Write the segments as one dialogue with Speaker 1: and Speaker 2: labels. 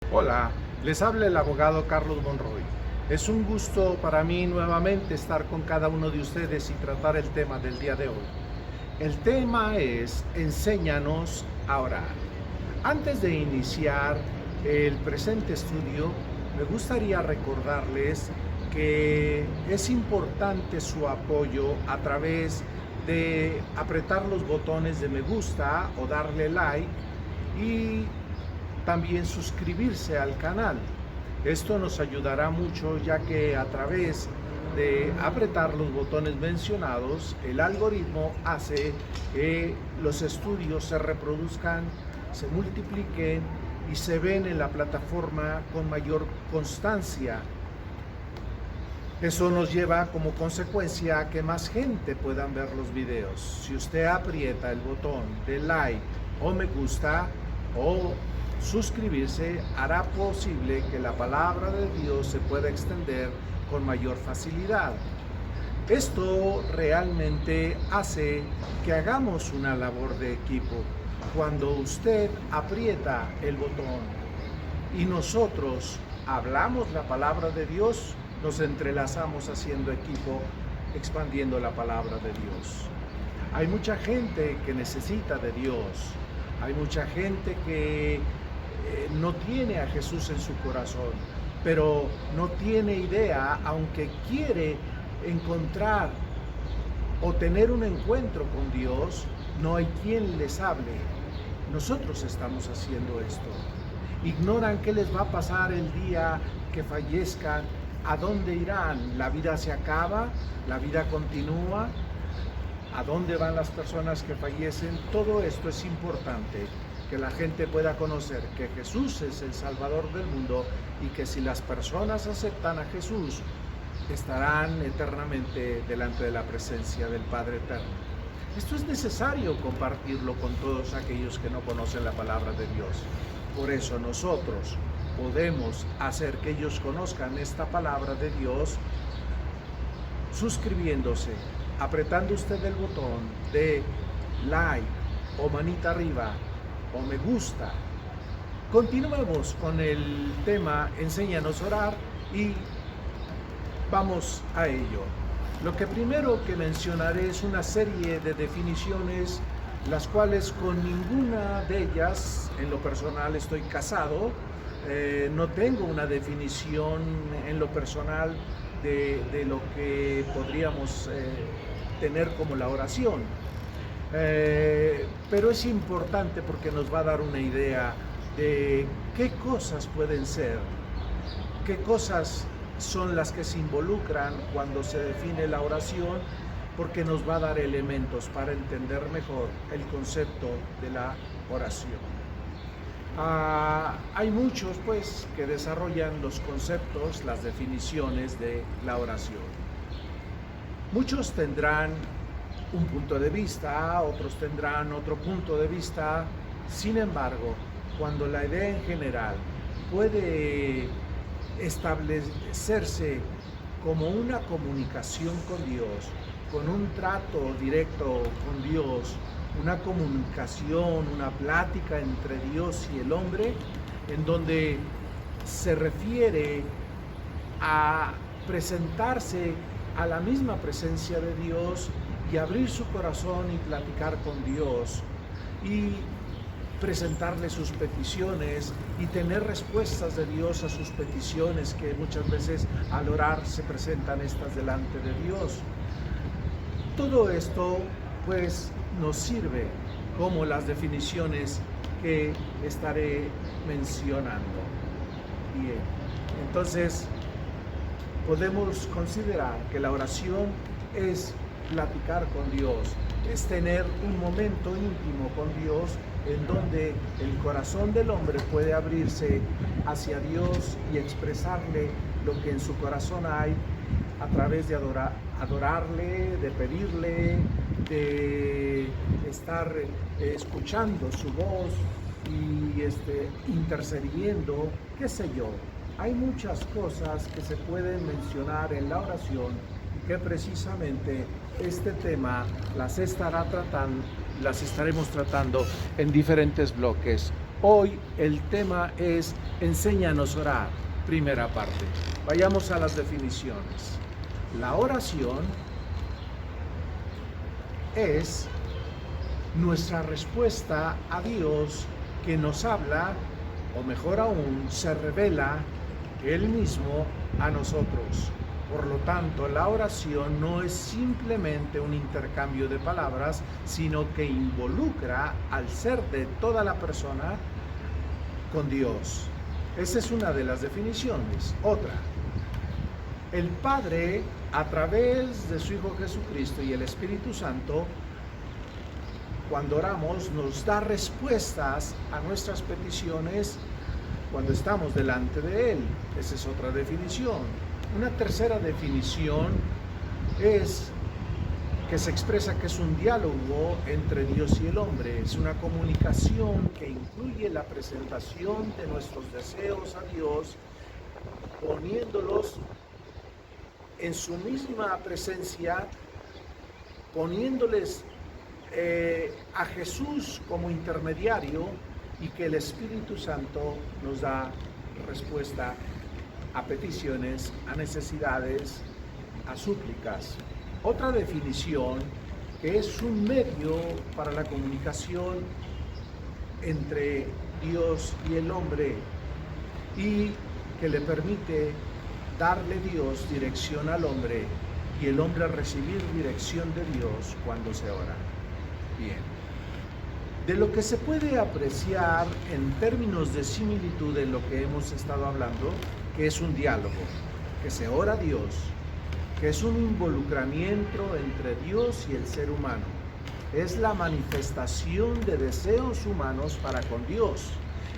Speaker 1: Hola, les habla el abogado Carlos Monroy. Es un gusto para mí nuevamente estar con cada uno de ustedes y tratar el tema del día de hoy. El tema es Enséñanos a orar. Antes de iniciar el presente estudio, me gustaría recordarles que es importante su apoyo a través de apretar los botones de me gusta o darle like y también suscribirse al canal. Esto nos ayudará mucho, ya que a través de apretar los botones mencionados, el algoritmo hace que los estudios se reproduzcan, se multipliquen y se ven en la plataforma con mayor constancia. Eso nos lleva como consecuencia a que más gente pueda ver los videos. Si usted aprieta el botón de like o me gusta o suscribirse, hará posible que la palabra de Dios se pueda extender con mayor facilidad. Esto realmente hace que hagamos una labor de equipo. Cuando usted aprieta el botón y nosotros hablamos la palabra de Dios, nos entrelazamos haciendo equipo, expandiendo la palabra de Dios. Hay mucha gente que necesita de Dios. Hay mucha gente que no tiene a Jesús en su corazón, pero no tiene idea, aunque quiere encontrar o tener un encuentro con Dios, no hay quien les hable. Nosotros estamos haciendo esto. Ignoran qué les va a pasar el día que fallezcan, a dónde irán, la vida se acaba, la vida continúa, a dónde van las personas que fallecen. Todo esto es importante, que la gente pueda conocer que Jesús es el Salvador del mundo y que si las personas aceptan a Jesús, estarán eternamente delante de la presencia del Padre Eterno. Esto es necesario compartirlo con todos aquellos que no conocen la palabra de Dios. Por eso nosotros podemos hacer que ellos conozcan esta palabra de Dios suscribiéndose, apretando usted el botón de like o manita arriba o me gusta. Continuemos con el tema Enséñanos a orar y vamos a ello. Lo que primero que mencionaré es una serie de definiciones, las cuales con ninguna de ellas, en lo personal estoy casado, no tengo una definición en lo personal de lo que podríamos tener como la oración. Pero es importante porque nos va a dar una idea de qué cosas pueden ser, qué cosas son las que se involucran cuando se define la oración, porque nos va a dar elementos para entender mejor el concepto de la oración. Hay muchos pues que desarrollan los conceptos, las definiciones de la oración. Muchos tendrán un punto de vista, otros tendrán otro punto de vista. Sin embargo, cuando la idea en general puede establecerse como una comunicación con Dios, con un trato directo con Dios, una comunicación, una plática entre Dios y el hombre, en donde se refiere a presentarse a la misma presencia de Dios y abrir su corazón y platicar con Dios y presentarle sus peticiones y tener respuestas de Dios a sus peticiones, que muchas veces al orar se presentan estas delante de Dios. Todo esto pues nos sirve como las definiciones que estaré mencionando. Bien, entonces podemos considerar que la oración es platicar con Dios, es tener un momento íntimo con Dios en donde el corazón del hombre puede abrirse hacia Dios y expresarle lo que en su corazón hay a través de adorarle, de pedirle, de estar escuchando su voz y intercediendo, qué sé yo. Hay muchas cosas que se pueden mencionar en la oración y que precisamente este tema las estaremos tratando en diferentes bloques. Hoy el tema es Enséñanos a orar, primera parte. Vayamos a las definiciones. La oración es nuestra respuesta a Dios que nos habla, o mejor aún, se revela Él mismo a nosotros. Por lo tanto, la oración no es simplemente un intercambio de palabras, sino que involucra al ser de toda la persona con Dios. Esa es una de las definiciones. Otra, el Padre, a través de su Hijo Jesucristo y el Espíritu Santo, cuando oramos, nos da respuestas a nuestras peticiones cuando estamos delante de Él. Esa es otra definición. Una tercera definición es que se expresa que es un diálogo entre Dios y el hombre. Es una comunicación que incluye la presentación de nuestros deseos a Dios, poniéndolos en su misma presencia, poniéndoles a Jesús como intermediario, y que el Espíritu Santo nos da respuesta a peticiones, a necesidades, a súplicas. Otra definición, que es un medio para la comunicación entre Dios y el hombre y que le permite darle Dios dirección al hombre y el hombre recibir dirección de Dios cuando se ora. Bien. De lo que se puede apreciar en términos de similitud en lo que hemos estado hablando, que es un diálogo, que se ora a Dios, que es un involucramiento entre Dios y el ser humano, es la manifestación de deseos humanos para con Dios,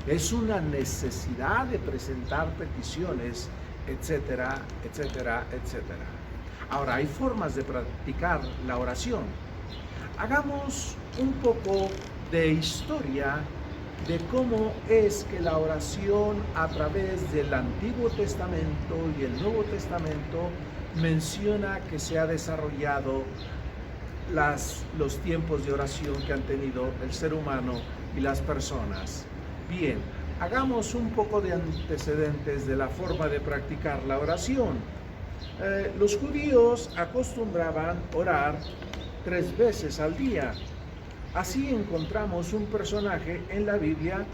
Speaker 1: es una necesidad de presentar peticiones, etcétera, etcétera, etcétera. Ahora, hay formas de practicar la oración. Hagamos un poco de historia de cómo es que la oración a través del Antiguo Testamento y el Nuevo Testamento menciona que se ha desarrollado los tiempos de oración que han tenido el ser humano y las personas. Bien, hagamos un poco de antecedentes de la forma de practicar la oración. Los judíos acostumbraban orar 3 veces al día. Así encontramos un personaje en la Biblia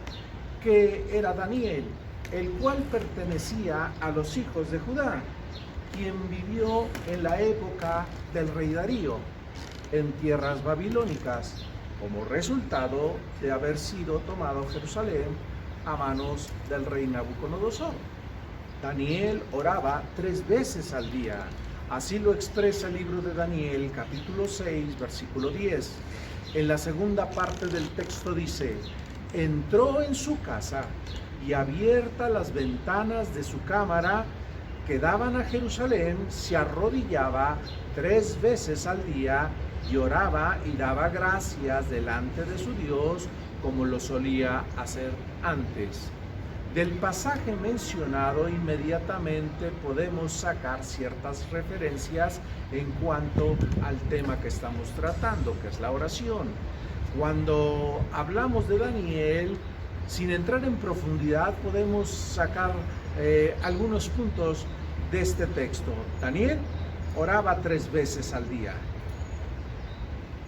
Speaker 1: que era Daniel, el cual pertenecía a los hijos de Judá, quien vivió en la época del rey Darío, en tierras babilónicas, como resultado de haber sido tomado Jerusalén a manos del rey Nabucodonosor. Daniel oraba 3 veces al día. Así lo expresa el libro de Daniel, capítulo 6, versículo 10. En la segunda parte del texto dice: entró en su casa y abiertas las ventanas de su cámara que daban a Jerusalén, se arrodillaba 3 veces al día y oraba y daba gracias delante de su Dios como lo solía hacer antes. Del pasaje mencionado inmediatamente podemos sacar ciertas referencias en cuanto al tema que estamos tratando, que es la oración. Cuando hablamos de Daniel, sin entrar en profundidad, podemos sacar algunos puntos de este texto. Daniel oraba 3 veces al día.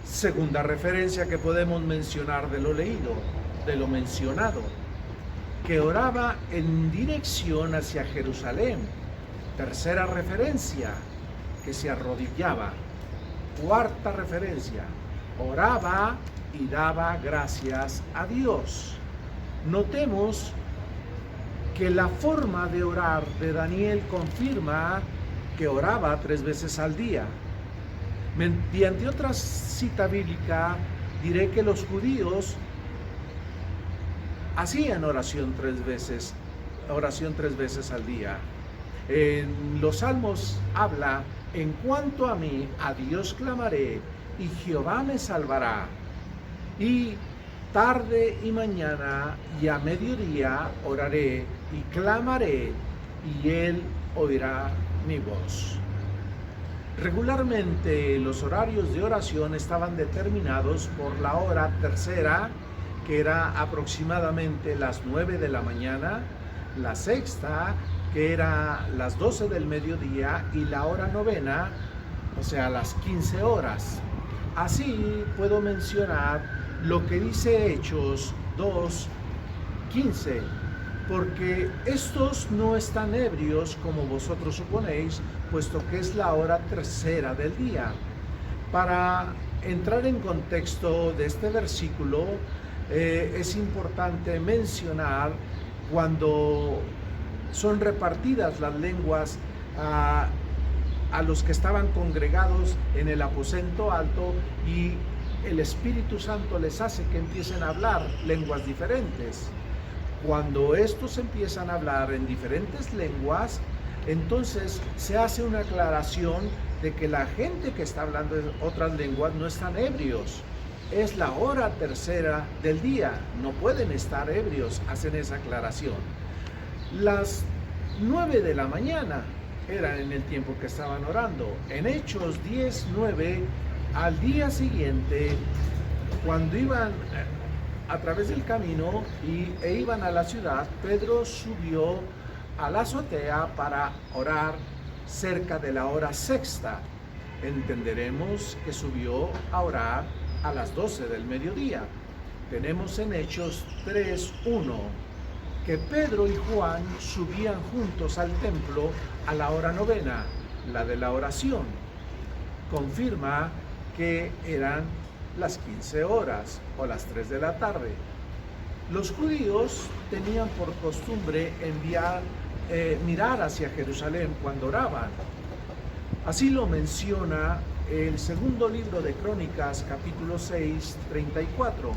Speaker 1: Segunda referencia que podemos mencionar de lo leído, de lo mencionado, que oraba en dirección hacia Jerusalén. Tercera referencia, que se arrodillaba. Cuarta referencia, oraba y daba gracias a Dios. Notemos que la forma de orar de Daniel confirma que oraba 3 veces al día. Mediante otra cita bíblica diré que los judíos hacían oración 3 veces al día. En los Salmos habla: en cuanto a mí, a Dios clamaré y Jehová me salvará. Y tarde y mañana y a mediodía oraré y clamaré y Él oirá mi voz. Regularmente los horarios de oración estaban determinados por la hora tercera que era aproximadamente las 9 de la mañana, la sexta, que era las 12 del mediodía, y la hora novena, o sea, las 15 horas. Así puedo mencionar lo que dice Hechos 2:15, porque estos no están ebrios como vosotros suponéis, puesto que es la hora tercera del día. Para entrar en contexto de este versículo, es importante mencionar cuando son repartidas las lenguas a los que estaban congregados en el aposento alto, y el Espíritu Santo les hace que empiecen a hablar lenguas diferentes. Cuando estos empiezan a hablar en diferentes lenguas, entonces se hace una aclaración de que la gente que está hablando en otras lenguas no están ebrios. Es la hora tercera del día, no pueden estar ebrios, hacen esa aclaración. Las 9 de la mañana era en el tiempo que estaban orando. En Hechos 10:9, al día siguiente, cuando iban a través del camino e iban a la ciudad, Pedro subió a la azotea para orar cerca de la hora sexta. Entenderemos que subió a orar a las 12 del mediodía. Tenemos en Hechos 3:1 que Pedro y Juan subían juntos al templo a la hora novena, la de la oración. Confirma que eran las 15 horas o las 3 de la tarde. Los judíos tenían por costumbre mirar hacia Jerusalén cuando oraban. Así lo menciona el segundo libro de Crónicas, capítulo 6, 34.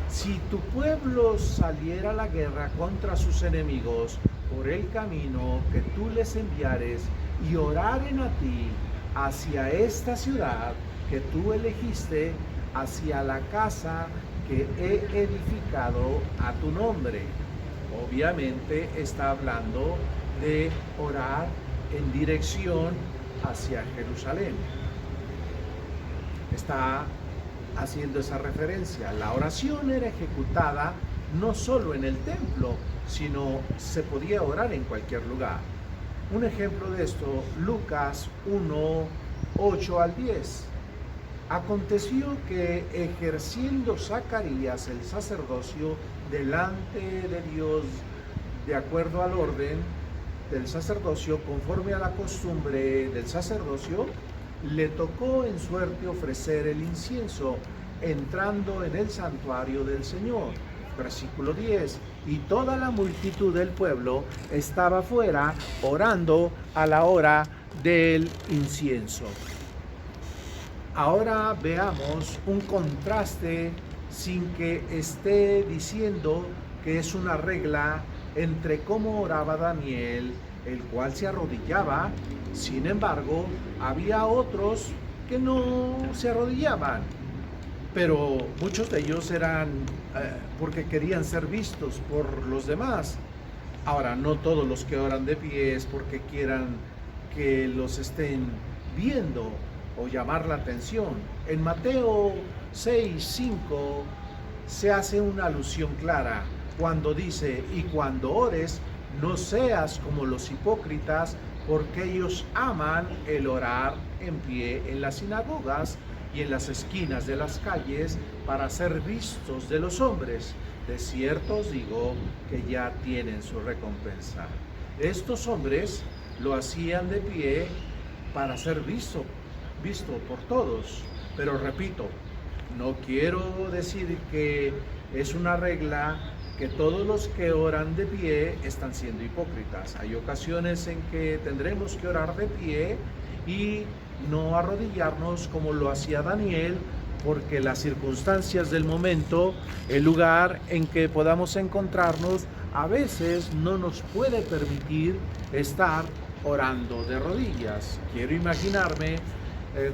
Speaker 1: Si tu pueblo saliera a la guerra contra sus enemigos por el camino que tú les enviares y oraren a ti hacia esta ciudad que tú elegiste, hacia la casa que he edificado a tu nombre. Obviamente está hablando de orar en dirección hacia Jerusalén. Está haciendo esa referencia. La oración era ejecutada no solo en el templo, sino se podía orar en cualquier lugar. Un ejemplo de esto, Lucas 1:8-10. Aconteció que ejerciendo Zacarías el sacerdocio delante de Dios, de acuerdo al orden del sacerdocio, conforme a la costumbre del sacerdocio, le tocó en suerte ofrecer el incienso, entrando en el santuario del Señor. Versículo 10. Y toda la multitud del pueblo estaba fuera orando a la hora del incienso. Ahora veamos un contraste, sin que esté diciendo que es una regla, entre cómo oraba Daniel, el cual se arrodillaba. Sin embargo, había otros que no se arrodillaban, pero muchos de ellos eran porque querían ser vistos por los demás. Ahora, no todos los que oran de pie es porque quieran que los estén viendo o llamar la atención. En Mateo 6:5 se hace una alusión clara cuando dice: y cuando ores, no seas como los hipócritas, porque ellos aman el orar en pie en las sinagogas y en las esquinas de las calles para ser vistos de los hombres. De cierto os digo que ya tienen su recompensa. Estos hombres lo hacían de pie para ser visto por todos. Pero repito, no quiero decir que es una regla que todos los que oran de pie están siendo hipócritas. Hay ocasiones en que tendremos que orar de pie y no arrodillarnos como lo hacía Daniel, porque las circunstancias del momento, el lugar en que podamos encontrarnos, a veces no nos puede permitir estar orando de rodillas. Quiero imaginarme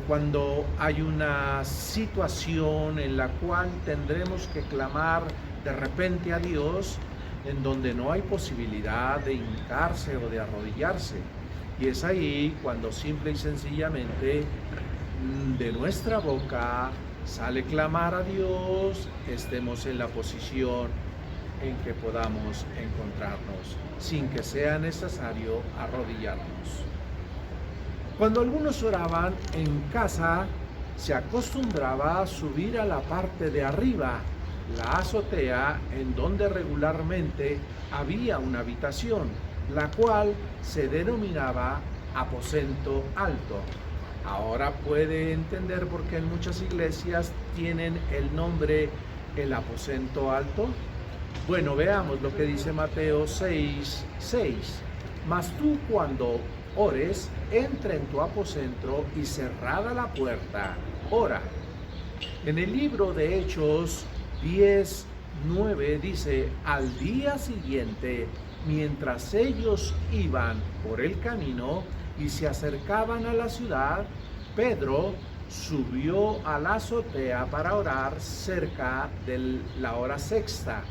Speaker 1: cuando hay una situación en la cual tendremos que clamar de repente a Dios, en donde no hay posibilidad de hincarse o de arrodillarse. Y es ahí cuando simple y sencillamente de nuestra boca sale clamar a Dios, estemos en la posición en que podamos encontrarnos, sin que sea necesario arrodillarnos. Cuando algunos oraban en casa, se acostumbraba a subir a la parte de arriba, la azotea, en donde regularmente había una habitación, la cual se denominaba aposento alto. Ahora puede entender por qué en muchas iglesias tienen el nombre el aposento alto. Bueno, veamos lo que dice Mateo 6:6. Mas tú, cuando ores, entra en tu aposento y cerrada la puerta, ora. En el libro de Hechos 10:9 dice: al día siguiente, mientras ellos iban por el camino y se acercaban a la ciudad, Pedro subió a la azotea para orar cerca de la hora sexta.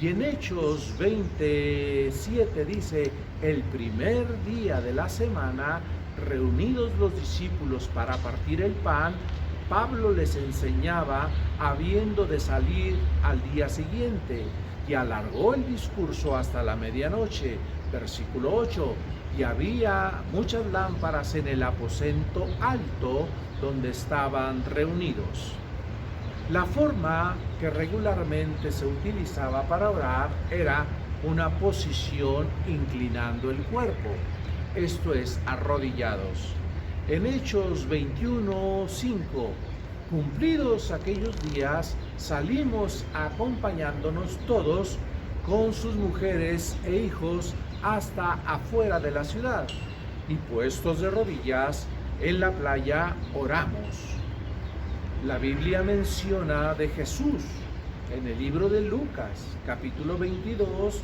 Speaker 1: Y en Hechos 27 dice: el primer día de la semana, reunidos los discípulos para partir el pan, Pablo les enseñaba habiendo de salir al día siguiente, y alargó el discurso hasta la medianoche. Versículo 8. Y había muchas lámparas en el aposento alto donde estaban reunidos. La forma que regularmente se utilizaba para orar era una posición inclinando el cuerpo, esto es, arrodillados. En Hechos 21:5, cumplidos aquellos días, salimos acompañándonos todos con sus mujeres e hijos hasta afuera de la ciudad, y puestos de rodillas en la playa oramos. La Biblia menciona de Jesús en el libro de Lucas, capítulo 22,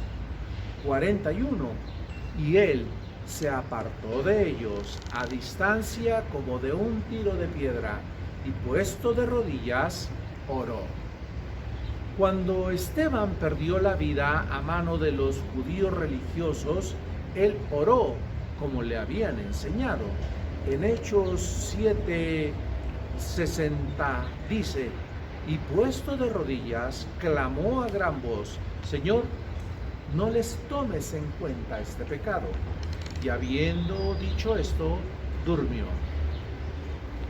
Speaker 1: 41, y él se apartó de ellos a distancia como de un tiro de piedra, y puesto de rodillas, oró. Cuando Esteban perdió la vida a mano de los judíos religiosos, él oró como le habían enseñado. En Hechos 7:60 dice: y puesto de rodillas, clamó a gran voz: Señor, no les tomes en cuenta este pecado. Y habiendo dicho esto, durmió.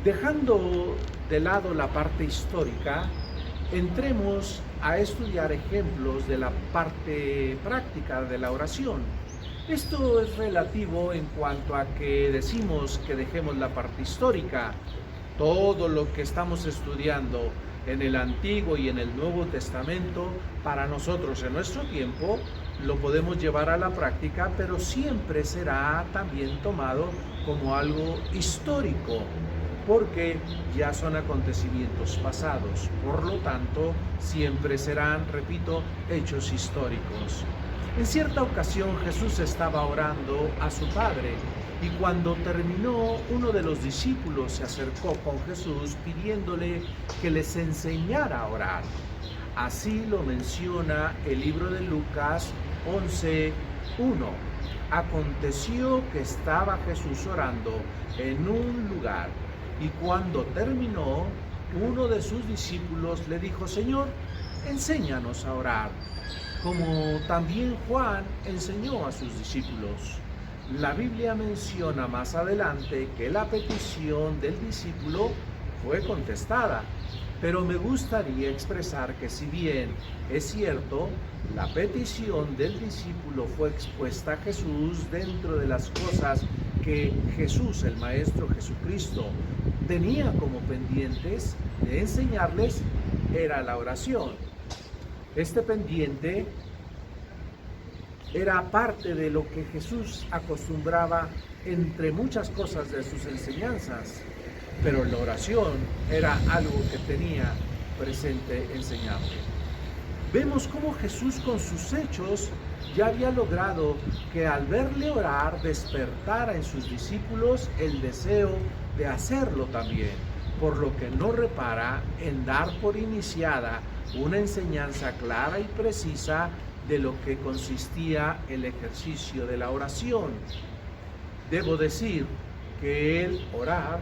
Speaker 1: Dejando de lado la parte histórica, entremos a estudiar ejemplos de la parte práctica de la oración. Esto es relativo en cuanto a que decimos que dejemos la parte histórica. Todo lo que estamos estudiando en el Antiguo y en el Nuevo Testamento, para nosotros en nuestro tiempo, lo podemos llevar a la práctica, pero siempre será también tomado como algo histórico, porque ya son acontecimientos pasados. Por lo tanto, siempre serán, repito, hechos históricos. En cierta ocasión Jesús estaba orando a su Padre, y cuando terminó, uno de los discípulos se acercó con Jesús pidiéndole que les enseñara a orar. Así lo menciona el libro de Lucas 11:1. Aconteció que estaba Jesús orando en un lugar, y cuando terminó, uno de sus discípulos le dijo: Señor, enséñanos a orar, como también Juan enseñó a sus discípulos. La Biblia menciona más adelante que la petición del discípulo fue contestada, pero me gustaría expresar que, si bien es cierto, la petición del discípulo fue expuesta a Jesús, dentro de las cosas que Jesús, el Maestro Jesucristo, tenía como pendientes de enseñarles, era la oración. Este pendiente era parte de lo que Jesús acostumbraba entre muchas cosas de sus enseñanzas, pero la oración era algo que tenía presente enseñable. Vemos cómo Jesús con sus hechos ya había logrado que al verle orar despertara en sus discípulos el deseo de hacerlo también, por lo que no repara en dar por iniciada una enseñanza clara y precisa de lo que consistía el ejercicio de la oración. Debo decir que el orar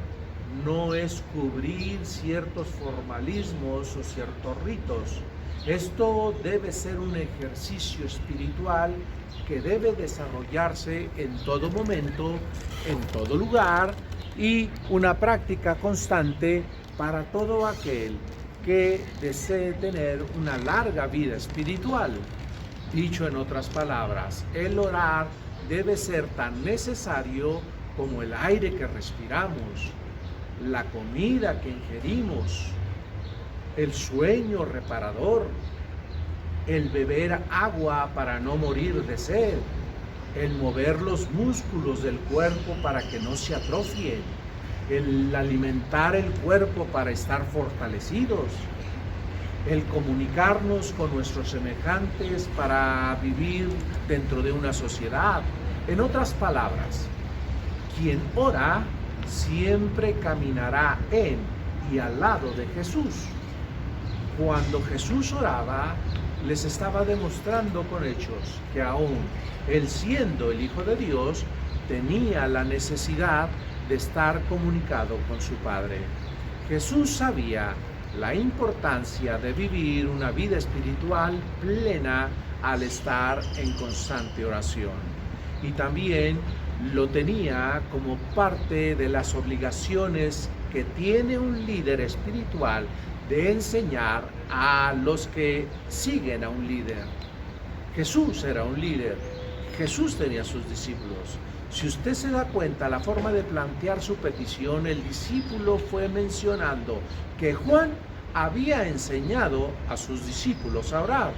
Speaker 1: no es cubrir ciertos formalismos o ciertos ritos. Esto debe ser un ejercicio espiritual que debe desarrollarse en todo momento, en todo lugar, y una práctica constante para todo aquel que desee tener una larga vida espiritual. Dicho en otras palabras, el orar debe ser tan necesario como el aire que respiramos, la comida que ingerimos, el sueño reparador, el beber agua para no morir de sed, el mover los músculos del cuerpo para que no se atrofien, el alimentar el cuerpo para estar fortalecidos, el comunicarnos con nuestros semejantes para vivir dentro de una sociedad. En otras palabras, quien ora siempre caminará en y al lado de Jesús. Cuando Jesús oraba, les estaba demostrando con hechos que aún él, siendo el Hijo de Dios, tenía la necesidad de estar comunicado con su Padre. Jesús sabía la importancia de vivir una vida espiritual plena al estar en constante oración. Y también lo tenía como parte de las obligaciones que tiene un líder espiritual de enseñar a los que siguen a un líder. Jesús era un líder, Jesús tenía sus discípulos. Si usted se da cuenta la forma de plantear su petición, el discípulo fue mencionando que Juan había enseñado a sus discípulos a orar.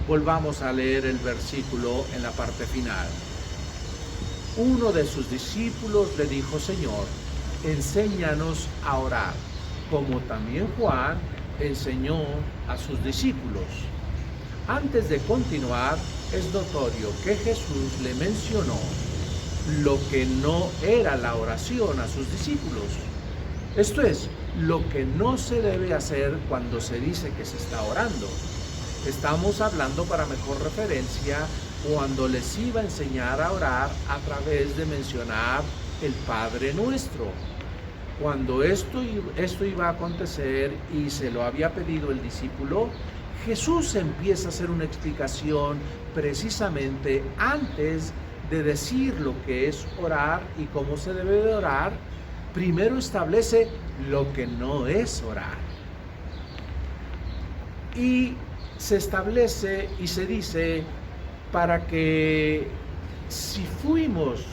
Speaker 1: Volvamos a leer el versículo en la parte final. Uno de sus discípulos le dijo: Señor, enséñanos a orar, como también Juan enseñó a sus discípulos. Antes de continuar, es notorio que Jesús le mencionó lo que no era la oración a sus discípulos. Esto es, lo que no se debe hacer cuando se dice que se está orando. Estamos hablando, para mejor referencia, cuando les iba a enseñar a orar a través de mencionar el Padre Nuestro. Cuando esto iba a acontecer y se lo había pedido el discípulo, Jesús empieza a hacer una explicación precisamente antes de decir lo que es orar y cómo se debe de orar. Primero establece lo que no es orar. Y se establece y se dice para que si fuimos,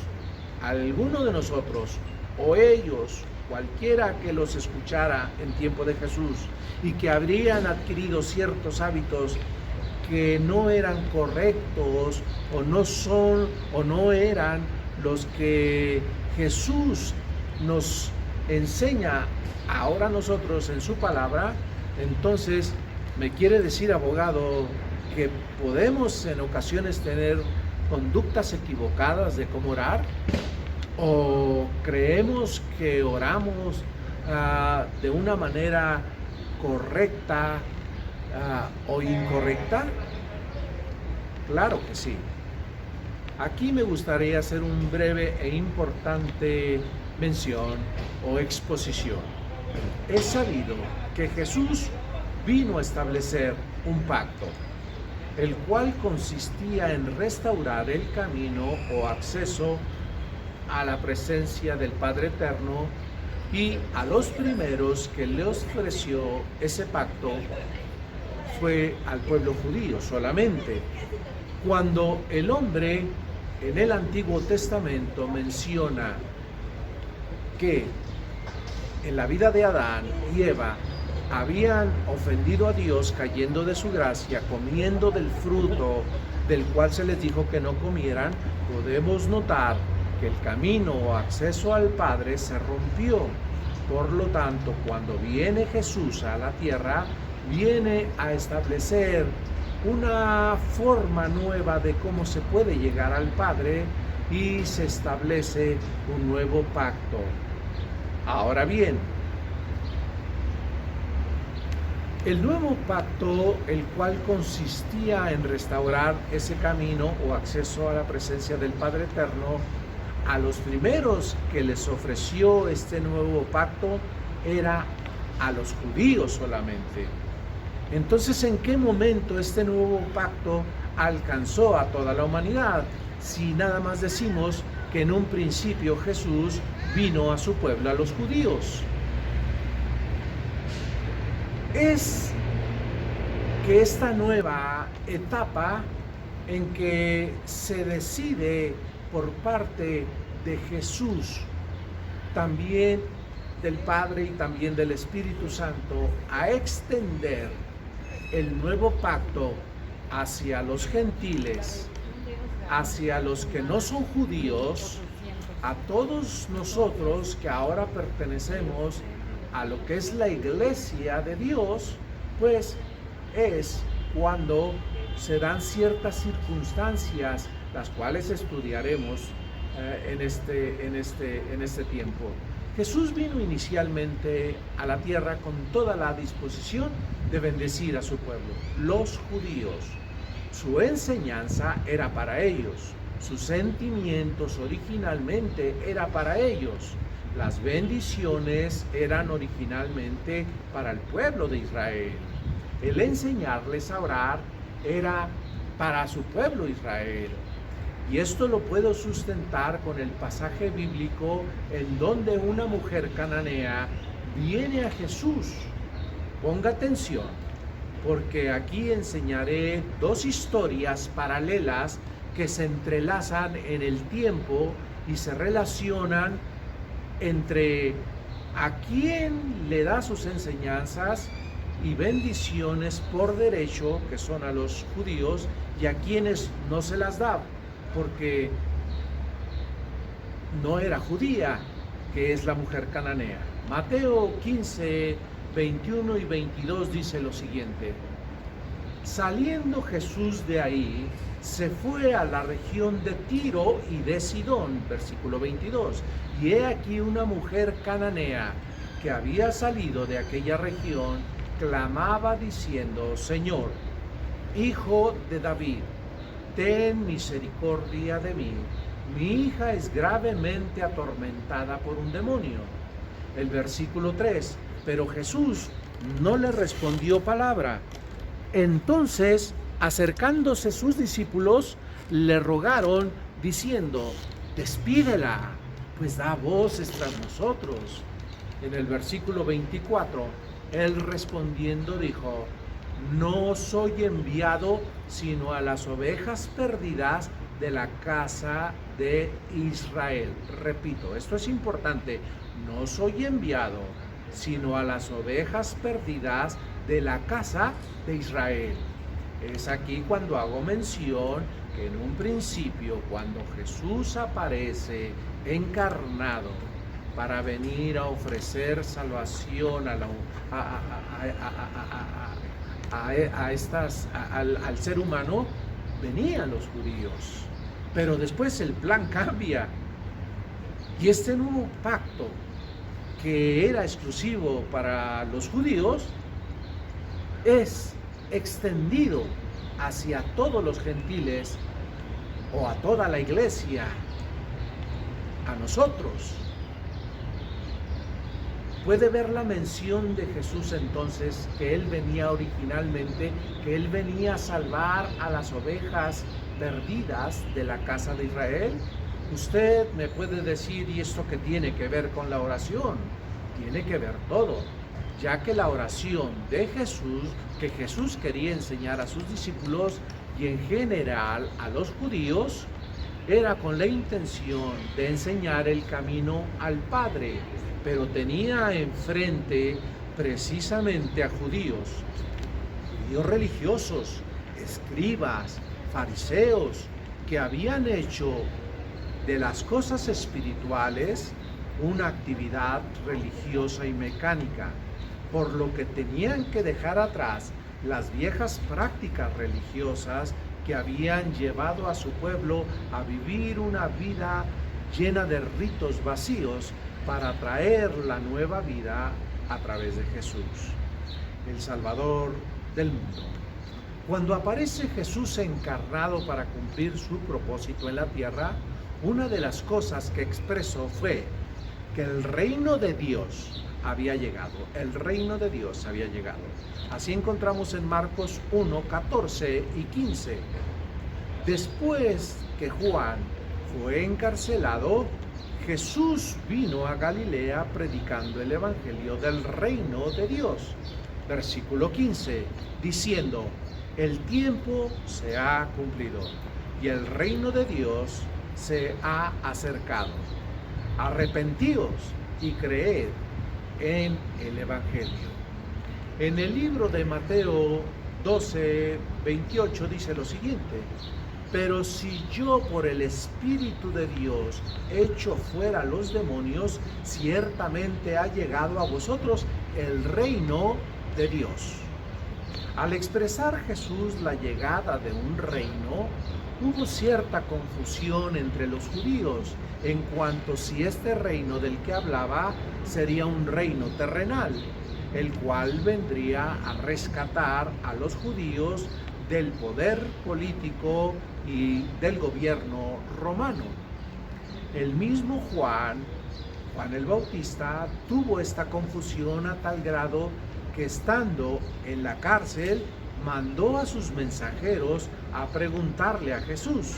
Speaker 1: alguno de nosotros o ellos, cualquiera que los escuchara en tiempo de Jesús y que habrían adquirido ciertos hábitos que no eran correctos o no son o no eran los que Jesús nos enseña ahora a nosotros en su palabra, entonces me quiere decir, abogado, que podemos en ocasiones tener conductas equivocadas de cómo orar, o creemos que oramos de una manera correcta o incorrecta. Claro que sí. Aquí me gustaría hacer un breve e importante mención o exposición. Es sabido que Jesús vino a establecer un pacto, el cual consistía en restaurar el camino o acceso a la presencia del Padre Eterno, y a los primeros que le ofreció ese pacto fue al pueblo judío solamente. Cuando el hombre en el Antiguo Testamento menciona que en la vida de Adán y Eva habían ofendido a Dios cayendo de su gracia, comiendo del fruto del cual se les dijo que no comieran, podemos notar que el camino o acceso al Padre se rompió. Por lo tanto, cuando viene Jesús a la tierra, viene a establecer una forma nueva de cómo se puede llegar al Padre y se establece un nuevo pacto. Ahora bien, el nuevo pacto, el cual consistía en restaurar ese camino o acceso a la presencia del Padre Eterno, a los primeros que les ofreció este nuevo pacto era a los judíos solamente. Entonces, ¿en qué momento este nuevo pacto alcanzó a toda la humanidad? Si nada más decimos que en un principio Jesús vino a su pueblo, a los judíos. Es que esta nueva etapa en que se decide por parte de Jesús, también del Padre y también del Espíritu Santo, a extender el nuevo pacto hacia los gentiles, hacia los que no son judíos, a todos nosotros que ahora pertenecemos a lo que es la iglesia de Dios, pues es cuando se dan ciertas circunstancias, las cuales estudiaremos en este tiempo. Jesús vino inicialmente a la tierra con toda la disposición de bendecir a su pueblo, los judíos. Su enseñanza era para ellos, sus sentimientos originalmente era para ellos. Las bendiciones eran originalmente para el pueblo de Israel. El enseñarles a orar era para su pueblo Israel. Y esto lo puedo sustentar con el pasaje bíblico en donde una mujer cananea viene a Jesús. Ponga atención, porque aquí enseñaré dos historias paralelas que se entrelazan en el tiempo y se relacionan entre a quién le da sus enseñanzas y bendiciones por derecho, que son a los judíos, y a quienes no se las da, porque no era judía, que es la mujer cananea. Mateo 15, 21 y 22 dice lo siguiente: saliendo Jesús de ahí, se fue a la región de Tiro y de Sidón, versículo 22, y he aquí una mujer cananea que había salido de aquella región, clamaba diciendo: Señor, Hijo de David, ten misericordia de mí, mi hija es gravemente atormentada por un demonio. El versículo 3, pero Jesús no le respondió palabra. Entonces, acercándose sus discípulos, le rogaron diciendo: despídela, pues da voces tras nosotros. En el versículo 24, él respondiendo dijo: no soy enviado sino a las ovejas perdidas de la casa de Israel. Repito, esto es importante: no soy enviado sino a las ovejas perdidas de la casa de Israel. Es aquí cuando hago mención que en un principio, cuando Jesús aparece encarnado para venir a ofrecer salvación al ser humano, venían los judíos. Pero después el plan cambia y este nuevo pacto, que era exclusivo para los judíos, es extendido hacia todos los gentiles o a toda la iglesia, a nosotros. Puede ver la mención de Jesús entonces, que Él venía originalmente, que Él venía a salvar a las ovejas perdidas de la casa de Israel. Usted me puede decir: ¿y esto qué tiene que ver con la oración? Tiene que ver todo, ya que la oración de Jesús, que Jesús quería enseñar a sus discípulos y en general a los judíos, era con la intención de enseñar el camino al Padre, pero tenía enfrente precisamente a judíos religiosos, escribas, fariseos, que habían hecho de las cosas espirituales una actividad religiosa y mecánica, por lo que tenían que dejar atrás las viejas prácticas religiosas que habían llevado a su pueblo a vivir una vida llena de ritos vacíos, para traer la nueva vida a través de Jesús, el Salvador del mundo. Cuando aparece Jesús encarnado para cumplir su propósito en la tierra, una de las cosas que expresó fue que el reino de Dios había llegado. El reino de Dios había llegado. Así encontramos en Marcos 1, 14 y 15. Después que Juan fue encarcelado, Jesús vino a Galilea predicando el evangelio del reino de Dios. Versículo 15, diciendo: el tiempo se ha cumplido y el reino de Dios se ha acercado. Arrepentíos y creed en el evangelio. En el libro de Mateo 12, 28 dice lo siguiente: pero si yo por el Espíritu de Dios echo fuera los demonios, ciertamente ha llegado a vosotros el reino de Dios. Al expresar Jesús la llegada de un reino, hubo cierta confusión entre los judíos en cuanto si este reino del que hablaba sería un reino terrenal, el cual vendría a rescatar a los judíos del poder político y del gobierno romano. El mismo Juan el Bautista, tuvo esta confusión a tal grado que, estando en la cárcel, mandó a sus mensajeros a preguntarle a Jesús.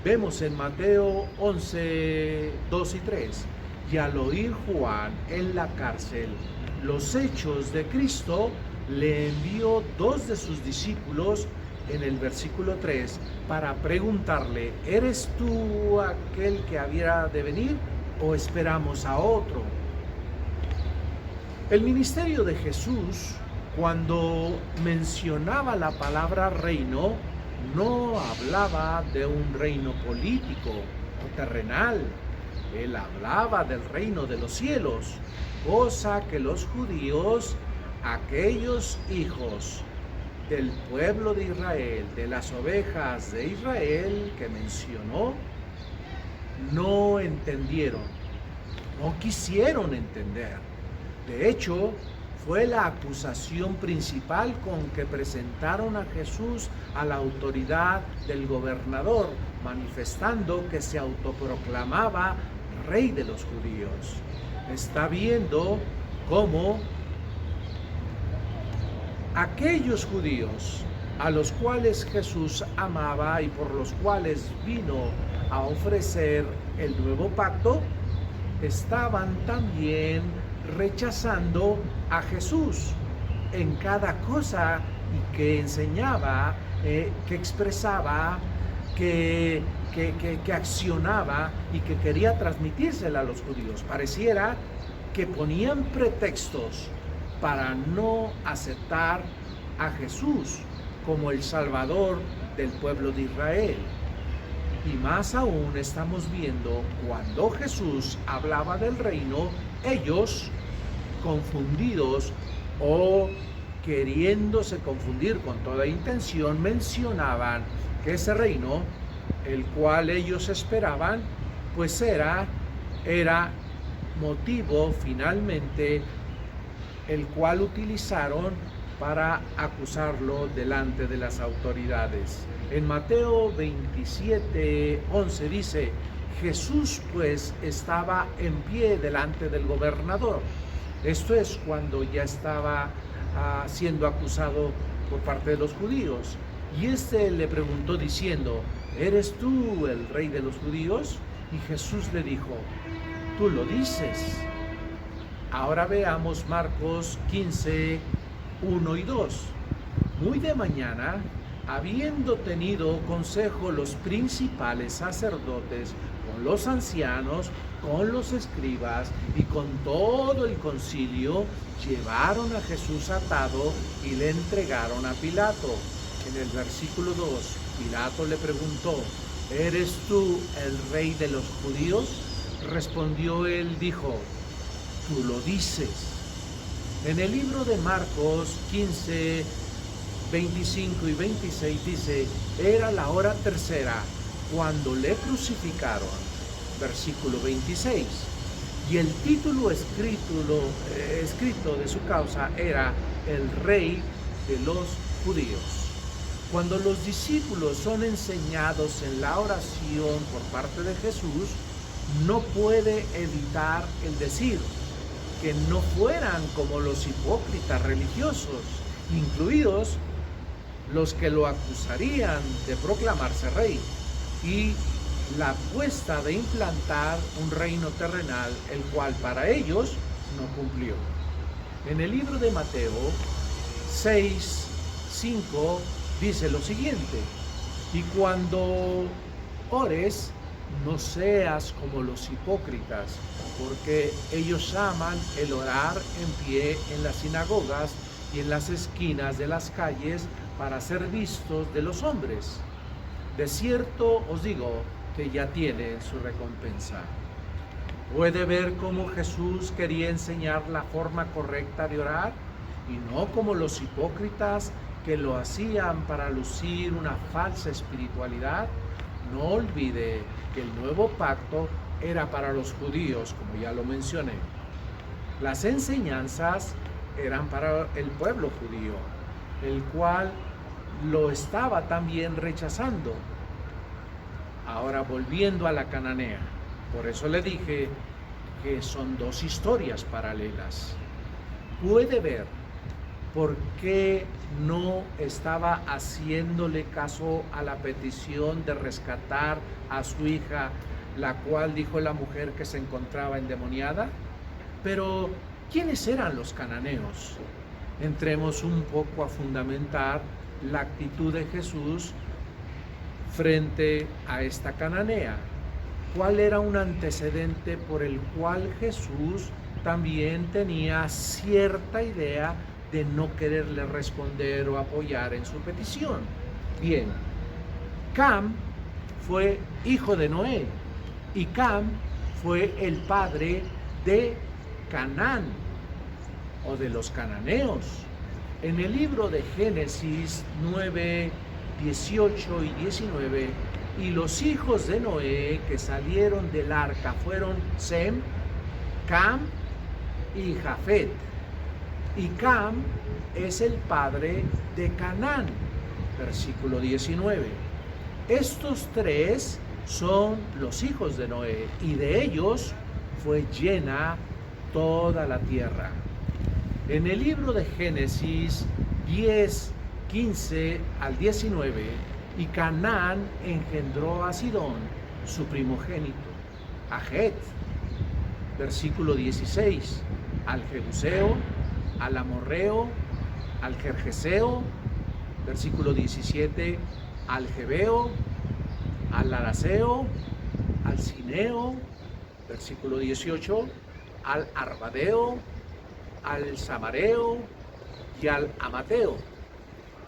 Speaker 1: Vemos en Mateo 11, 2 y 3, y al oír Juan en la cárcel los hechos de Cristo, le envió 2 de sus discípulos en el versículo 3 para preguntarle: ¿eres tú aquel que había de venir o esperamos a otro? El ministerio de Jesús, cuando mencionaba la palabra reino, no hablaba de un reino político o terrenal. Él hablaba del reino de los cielos, cosa que los judíos, aquellos hijos del pueblo de Israel, de las ovejas de Israel que mencionó, no entendieron, no quisieron entender. De hecho, fue la acusación principal con que presentaron a Jesús a la autoridad del gobernador, manifestando que se autoproclamaba rey de los judíos. Está viendo cómo aquellos judíos a los cuales Jesús amaba y por los cuales vino a ofrecer el nuevo pacto, estaban también rechazando a Jesús en cada cosa que enseñaba, que expresaba, que accionaba y que quería transmitírsela a los judíos. Pareciera que ponían pretextos para no aceptar a Jesús como el Salvador del pueblo de Israel. Y más aún estamos viendo cuando Jesús hablaba del reino, ellos, confundidos o queriéndose confundir con toda intención, mencionaban que ese reino, el cual ellos esperaban, pues era motivo finalmente el cual utilizaron para acusarlo delante de las autoridades. En Mateo 27, 11 dice: Jesús pues estaba en pie delante del gobernador. Esto es cuando ya estaba siendo acusado por parte de los judíos. Y este le preguntó diciendo: ¿eres tú el rey de los judíos? Y Jesús le dijo: tú lo dices. Ahora veamos Marcos 15, 1 y 2. Muy de mañana, habiendo tenido consejo los principales sacerdotes con los ancianos, con los escribas y con todo el concilio, llevaron a Jesús atado y le entregaron a Pilato. En el versículo 2, Pilato le preguntó: ¿eres tú el rey de los judíos? Respondió él, dijo: tú lo dices. En el libro de Marcos 15, 25 y 26 dice: era la hora tercera cuando le crucificaron. Versículo 26. Y el título escrito de su causa era: el rey de los judíos. Cuando los discípulos son enseñados en la oración por parte de Jesús, no puede evitar el decir que no fueran como los hipócritas religiosos, incluidos los que lo acusarían de proclamarse rey y la apuesta de implantar un reino terrenal, el cual para ellos no cumplió. En el libro de Mateo 6:5 dice lo siguiente: y cuando ores, no seas como los hipócritas, porque ellos aman el orar en pie en las sinagogas y en las esquinas de las calles para ser vistos de los hombres. De cierto os digo que ya tienen su recompensa. Puede ver cómo Jesús quería enseñar la forma correcta de orar y no como los hipócritas que lo hacían para lucir una falsa espiritualidad. No olvide que el nuevo pacto era para los judíos, como ya lo mencioné. Las enseñanzas eran para el pueblo judío, el cual lo estaba también rechazando. Ahora volviendo a la cananea, por eso le dije que son dos historias paralelas. Puede ver por qué no estaba haciéndole caso a la petición de rescatar a su hija, la cual dijo la mujer que se encontraba endemoniada. Pero, ¿quiénes eran los cananeos? Entremos un poco a fundamentar la actitud de Jesús frente a esta cananea. ¿Cuál era un antecedente por el cual Jesús también tenía cierta idea de no quererle responder o apoyar en su petición? Bien, Cam fue hijo de Noé y Cam fue el padre de Canaán o de los cananeos. En el libro de Génesis 9:18 y 19, y los hijos de Noé que salieron del arca fueron Sem, Cam y Jafet. Y Cam es el padre de Canaán, versículo 19. Estos tres son los hijos de Noé, y de ellos fue llena toda la tierra. En el libro de Génesis 10:15 al 19, y Canaán engendró a Sidón, su primogénito, a Het, versículo 16, al Jebuseo, al Amorreo, al Gergeseo, versículo 17, al Jebeo, al Araseo, al Cineo, versículo 18, al Arbadeo, al Samareo y al Amateo.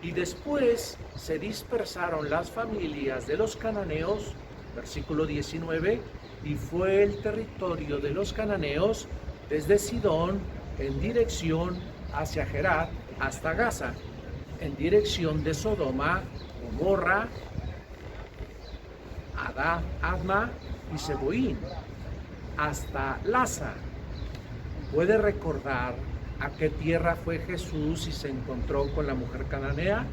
Speaker 1: Y después se dispersaron las familias de los cananeos, versículo 19, y fue el territorio de los cananeos desde Sidón en dirección hacia Gerar hasta Gaza, en dirección de Sodoma, Gomorra, Adma y Seboín, hasta Lasa. ¿Puede recordar a qué tierra fue Jesús y se encontró con la mujer cananea?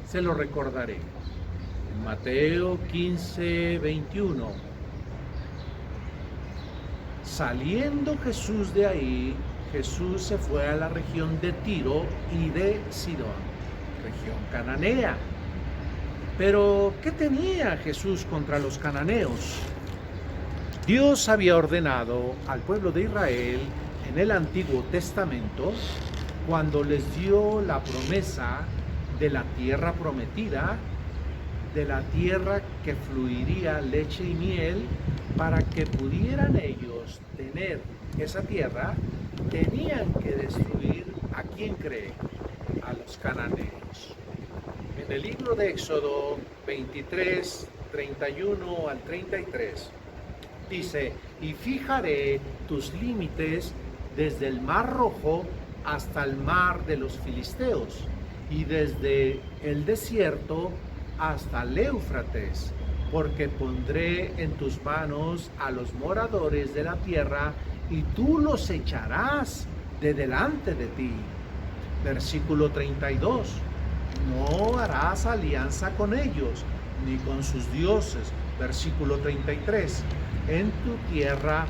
Speaker 1: Se lo recordaré. En Mateo 15:21. Saliendo Jesús de ahí, Jesús se fue a la región de Tiro y de Sidón, región cananea. Pero, ¿qué tenía Jesús contra los cananeos? Dios había ordenado al pueblo de Israel en el Antiguo Testamento, cuando les dio la promesa de la tierra prometida, de la tierra que fluiría leche y miel, para que pudieran ellos tener esa tierra, tenían que destruir ¿a quién cree? A los cananeos. En el libro de Éxodo 23:31 al 33, dice: y fijaré tus límites desde el mar Rojo hasta el mar de los filisteos, y desde el desierto hasta el Éufrates, porque pondré en tus manos a los moradores de la tierra, y tú los echarás de delante de ti. Versículo 32. No harás alianza con ellos, ni con sus dioses. Versículo 33. En tu tierra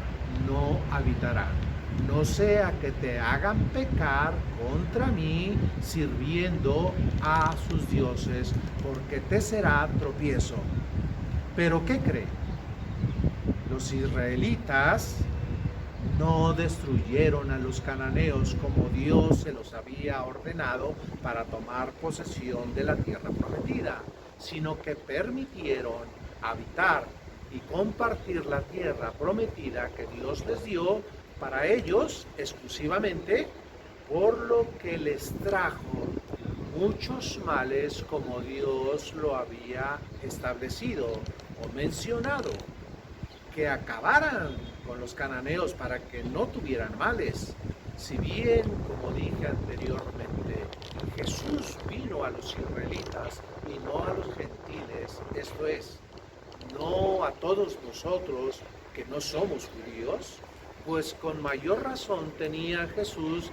Speaker 1: no habitarán. No sea que te hagan pecar contra mí sirviendo a sus dioses, porque te será tropiezo. Pero ¿qué cree? Los israelitas no destruyeron a los cananeos como Dios se los había ordenado para tomar posesión de la tierra prometida, sino que permitieron habitar y compartir la tierra prometida que Dios les dio para ellos exclusivamente, por lo que les trajo muchos males como Dios lo había establecido o mencionado, que acabaran con los cananeos para que no tuvieran males. Si bien, como dije anteriormente, Jesús vino a los israelitas y no a los gentiles, esto es, no a todos nosotros que no somos judíos, pues con mayor razón tenía Jesús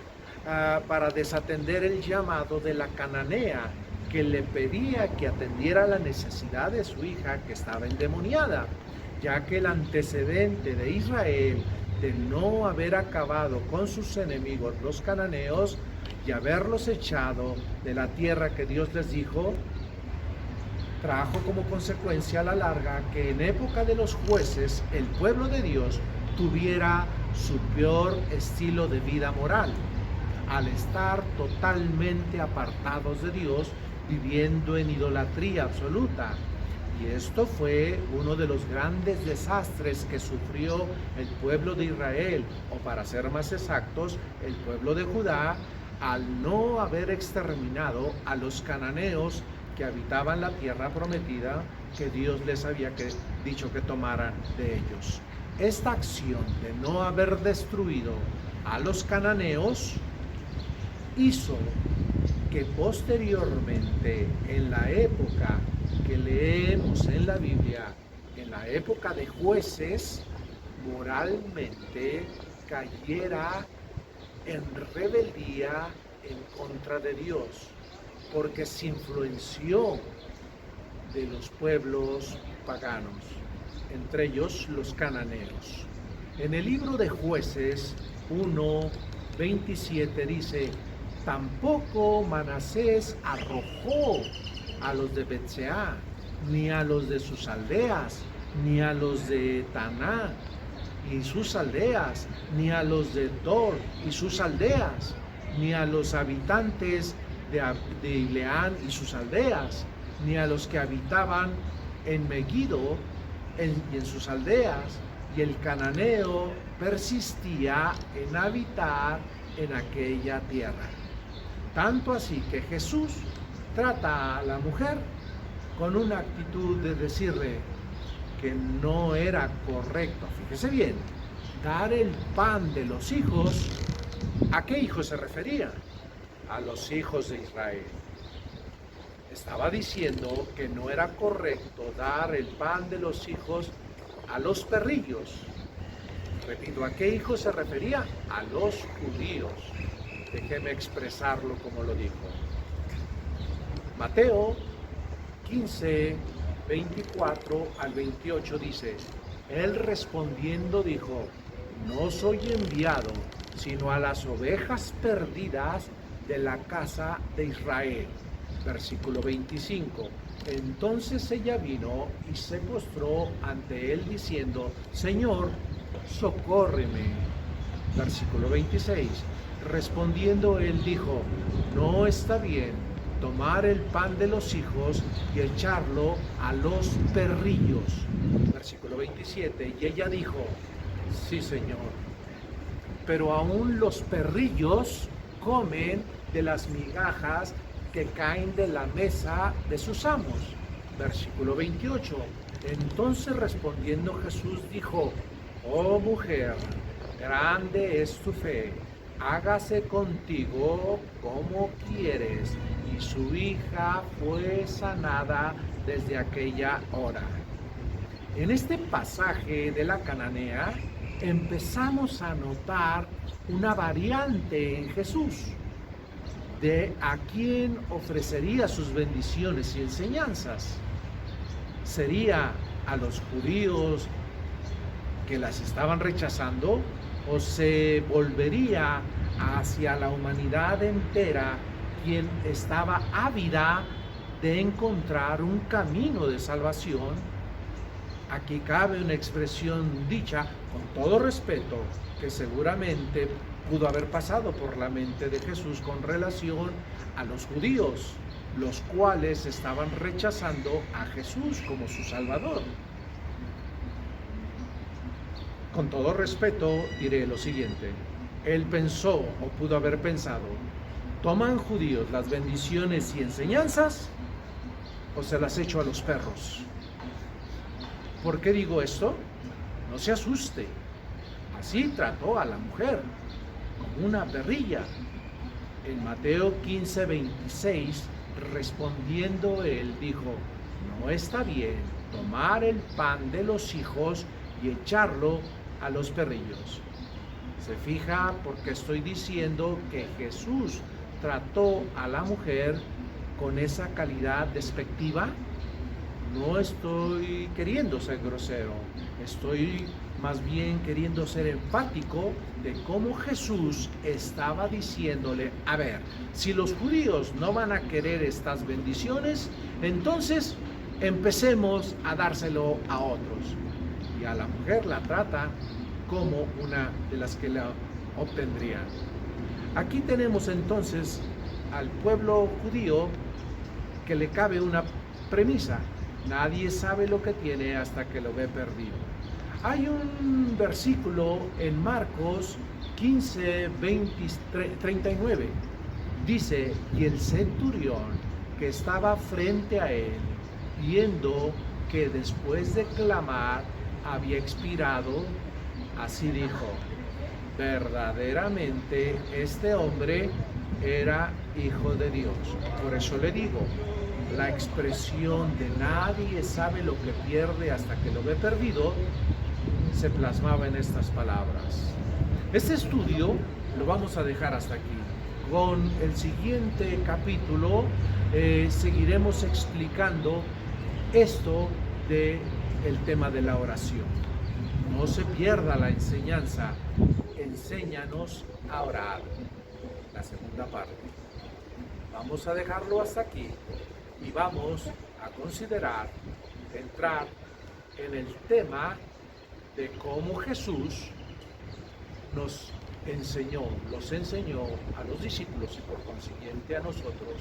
Speaker 1: para desatender el llamado de la cananea, que le pedía que atendiera la necesidad de su hija que estaba endemoniada, ya que el antecedente de Israel de no haber acabado con sus enemigos los cananeos y haberlos echado de la tierra que Dios les dijo, trajo como consecuencia a la larga que en época de los jueces el pueblo de Dios tuviera su peor estilo de vida moral, al estar totalmente apartados de Dios, viviendo en idolatría absoluta. Y esto fue uno de los grandes desastres que sufrió el pueblo de Israel, o para ser más exactos, el pueblo de Judá, al no haber exterminado a los cananeos que habitaban la tierra prometida que Dios les había dicho que tomaran de ellos. Esta acción de no haber destruido a los cananeos hizo que posteriormente, en la época que leemos en la Biblia, en la época de jueces, moralmente cayera en rebeldía en contra de Dios, porque se influenció de los pueblos paganos, entre ellos los cananeos. En el libro de Jueces 1:27 dice: tampoco Manasés arrojó a los de Betseá, ni a los de sus aldeas, ni a los de Taná y sus aldeas, ni a los de Dor y sus aldeas, ni a los habitantes de Ileán y sus aldeas, ni a los que habitaban en Megiddo y en sus aldeas, y el cananeo persistía en habitar en aquella tierra. Tanto así que Jesús trata a la mujer con una actitud de decirle que no era correcto, fíjese bien, dar el pan de los hijos. ¿A qué hijos se refería? A los hijos de Israel. Estaba diciendo que no era correcto dar el pan de los hijos a los perrillos. Repito, ¿a qué hijos se refería? A los judíos. Déjeme expresarlo como lo dijo. Mateo 15:24 al 28 dice: él respondiendo dijo: no soy enviado sino a las ovejas perdidas de la casa de Israel. Versículo 25. Entonces ella vino y se postró ante él diciendo: Señor, socórreme. Versículo 26. Respondiendo él dijo: no está bien tomar el pan de los hijos y echarlo a los perrillos. Versículo 27. Y ella dijo: sí, Señor, pero aún los perrillos comen de las migajas que caen de la mesa de sus amos. Versículo 28. Entonces respondiendo Jesús dijo: oh mujer, grande es tu fe, hágase contigo como quieres. Y su hija fue sanada desde aquella hora. En este pasaje de la cananea empezamos a notar una variante en Jesús. de a quién ofrecería sus bendiciones y enseñanzas. ¿Sería a los judíos que las estaban rechazando o se volvería hacia la humanidad entera, quien estaba ávida de encontrar un camino de salvación? Aquí cabe una expresión dicha con todo respeto que seguramente pudo haber pasado por la mente de Jesús con relación a los judíos, los cuales estaban rechazando a Jesús como su Salvador. Con todo respeto diré lo siguiente: él pensó o pudo haber pensado, ¿toman judíos las bendiciones y enseñanzas o se las echo a los perros? ¿Por qué digo esto? No se asuste. Así trató a la mujer, como una perrilla. En Mateo 15:26, respondiendo él, dijo, no está bien tomar el pan de los hijos y echarlo a los perrillos. ¿Se fija por qué estoy diciendo que Jesús trató a la mujer con esa calidad despectiva? No estoy queriendo ser grosero, estoy más bien queriendo ser enfático de cómo Jesús estaba diciéndole, a ver, si los judíos no van a querer estas bendiciones, entonces empecemos a dárselo a otros. Y a la mujer la trata como una de las que la obtendrían. Aquí tenemos entonces al pueblo judío que le cabe una premisa: nadie sabe lo que tiene hasta que lo ve perdido. Hay un versículo en Marcos 15:39. Dice, y el centurión que estaba frente a él, viendo que después de clamar había expirado, así dijo, verdaderamente este hombre era hijo de Dios. Por eso le digo, la expresión de nadie sabe lo que pierde hasta que lo ve perdido se plasmaba en estas palabras. Este estudio lo vamos a dejar hasta aquí. Con el siguiente capítulo seguiremos explicando esto del tema de la oración. No se pierda la enseñanza. Enséñanos a orar. La segunda parte. Vamos a dejarlo hasta aquí y vamos a considerar entrar en el tema de cómo Jesús los enseñó a los discípulos y por consiguiente a nosotros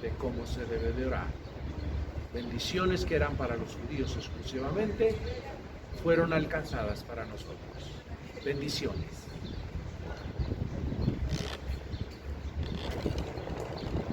Speaker 1: de cómo se debe de orar. Bendiciones que eran para los judíos exclusivamente fueron alcanzadas para nosotros. Bendiciones.